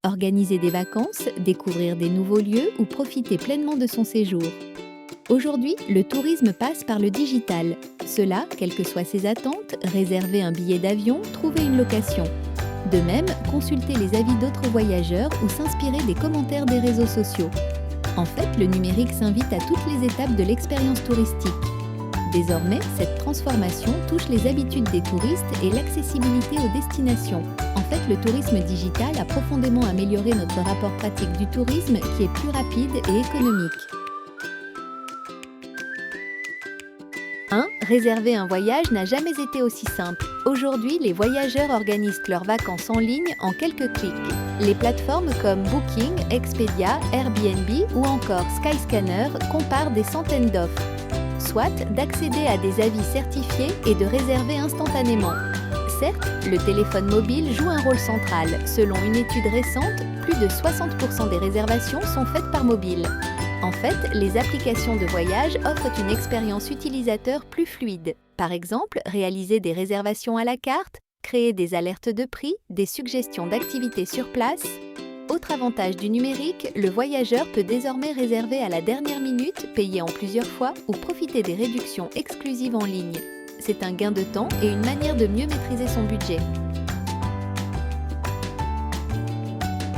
organiser des vacances, découvrir des nouveaux lieux ou profiter pleinement de son séjour. Aujourd'hui, le tourisme passe par le digital. Cela, quelles que soient ses attentes, réserver un billet d'avion, trouver une location. De même, consulter les avis d'autres voyageurs ou s'inspirer des commentaires des réseaux sociaux. En fait, le numérique s'invite à toutes les étapes de l'expérience touristique. Désormais, cette transformation touche les habitudes des touristes et l'accessibilité aux destinations. En fait, le tourisme digital a profondément amélioré notre rapport pratique du tourisme qui est plus rapide et économique. 1. Réserver un voyage n'a jamais été aussi simple. Aujourd'hui, les voyageurs organisent leurs vacances en ligne en quelques clics. Les plateformes comme Booking, Expedia, Airbnb ou encore Skyscanner comparent des centaines d'offres. Soit d'accéder à des avis certifiés et de réserver instantanément. Certes, le téléphone mobile joue un rôle central. Selon une étude récente, plus de 60% des réservations sont faites par mobile. En fait, les applications de voyage offrent une expérience utilisateur plus fluide. Par exemple, réaliser des réservations à la carte, créer des alertes de prix, des suggestions d'activités sur place. Autre avantage du numérique, le voyageur peut désormais réserver à la dernière minute, payer en plusieurs fois ou profiter des réductions exclusives en ligne. C'est un gain de temps et une manière de mieux maîtriser son budget.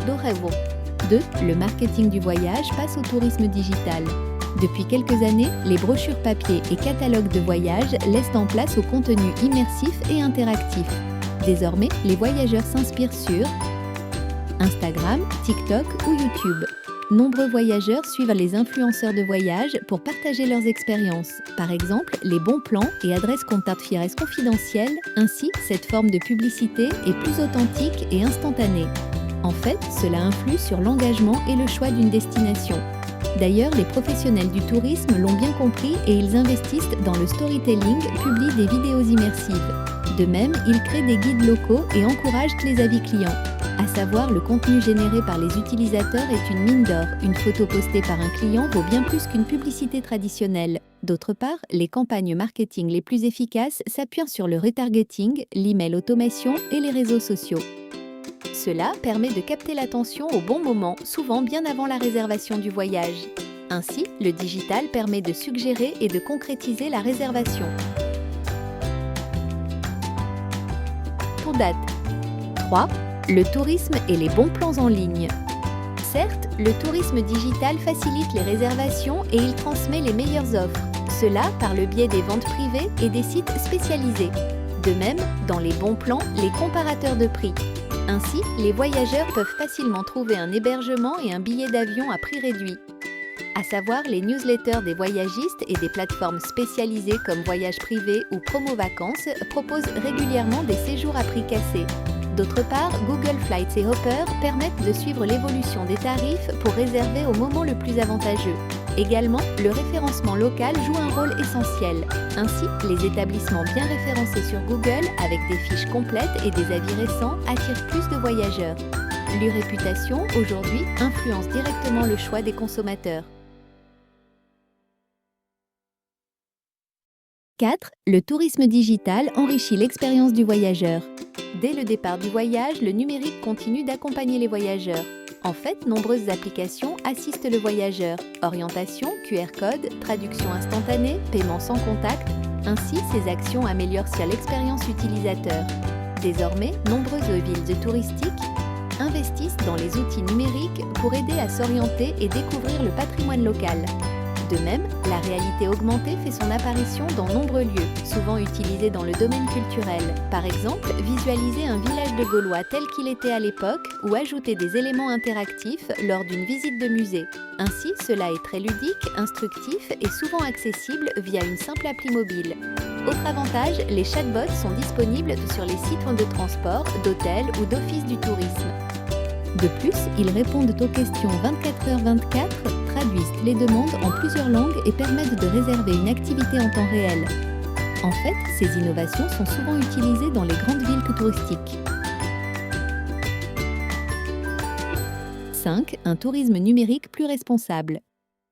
Dorevo. 2. Le marketing du voyage passe au tourisme digital. Depuis quelques années, les brochures papier et catalogues de voyage laissent en place au contenu immersif et interactif. Désormais, les voyageurs s'inspirent sur Instagram, TikTok ou YouTube. Nombreux voyageurs suivent les influenceurs de voyage pour partager leurs expériences. Par exemple, les bons plans et adresses contact-fires confidentielles. Ainsi, cette forme de publicité est plus authentique et instantanée. En fait, cela influe sur l'engagement et le choix d'une destination. D'ailleurs, les professionnels du tourisme l'ont bien compris et ils investissent dans le storytelling, publient des vidéos immersives. De même, ils créent des guides locaux et encouragent les avis clients. À savoir, le contenu généré par les utilisateurs est une mine d'or. Une photo postée par un client vaut bien plus qu'une publicité traditionnelle. D'autre part, les campagnes marketing les plus efficaces s'appuient sur le retargeting, l'email automation et les réseaux sociaux. Cela permet de capter l'attention au bon moment, souvent bien avant la réservation du voyage. Ainsi, le digital permet de suggérer et de concrétiser la réservation. Pour date. 3. Le tourisme et les bons plans en ligne. Certes, le tourisme digital facilite les réservations et il transmet les meilleures offres. Cela par le biais des ventes privées et des sites spécialisés. De même, dans les bons plans, les comparateurs de prix. Ainsi, les voyageurs peuvent facilement trouver un hébergement et un billet d'avion à prix réduit. À savoir, les newsletters des voyagistes et des plateformes spécialisées comme Voyages Privés ou Promo Vacances proposent régulièrement des séjours à prix cassé. D'autre part, Google Flights et Hopper permettent de suivre l'évolution des tarifs pour réserver au moment le plus avantageux. Également, le référencement local joue un rôle essentiel. Ainsi, les établissements bien référencés sur Google, avec des fiches complètes et des avis récents, attirent plus de voyageurs. L'e-réputation, aujourd'hui, influence directement le choix des consommateurs. 4. Le tourisme digital enrichit l'expérience du voyageur. Dès le départ du voyage, le numérique continue d'accompagner les voyageurs. En fait, nombreuses applications assistent le voyageur. Orientation, QR code, traduction instantanée, paiement sans contact. Ainsi, ces actions améliorent l'expérience utilisateur. Désormais, nombreuses villes touristiques investissent dans les outils numériques pour aider à s'orienter et découvrir le patrimoine local. De même, la réalité augmentée fait son apparition dans nombreux lieux, souvent utilisés dans le domaine culturel. Par exemple, visualiser un village de Gaulois tel qu'il était à l'époque ou ajouter des éléments interactifs lors d'une visite de musée. Ainsi, cela est très ludique, instructif et souvent accessible via une simple appli mobile. Autre avantage, les chatbots sont disponibles sur les sites de transport, d'hôtels ou d'offices du tourisme. De plus, ils répondent aux questions 24h24, traduisent les demandes en plusieurs langues et permettent de réserver une activité en temps réel. En fait, ces innovations sont souvent utilisées dans les grandes villes touristiques. 5. Un tourisme numérique plus responsable.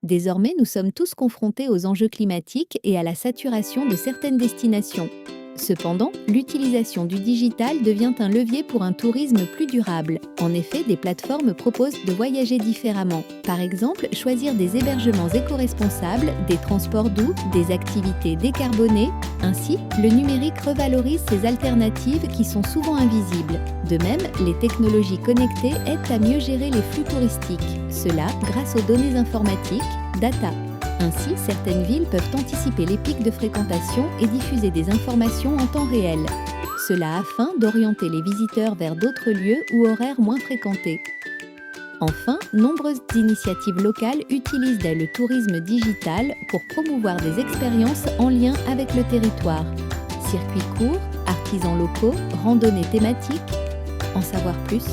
Désormais, nous sommes tous confrontés aux enjeux climatiques et à la saturation de certaines destinations. Cependant, l'utilisation du digital devient un levier pour un tourisme plus durable. En effet, des plateformes proposent de voyager différemment. Par exemple, choisir des hébergements éco-responsables, des transports doux, des activités décarbonées. Ainsi, le numérique revalorise ces alternatives qui sont souvent invisibles. De même, les technologies connectées aident à mieux gérer les flux touristiques. Cela grâce aux données informatiques, data. Ainsi, certaines villes peuvent anticiper les pics de fréquentation et diffuser des informations en temps réel. Cela afin d'orienter les visiteurs vers d'autres lieux ou horaires moins fréquentés. Enfin, nombreuses initiatives locales utilisent le tourisme digital pour promouvoir des expériences en lien avec le territoire. Circuits courts, artisans locaux, randonnées thématiques. En savoir plus ?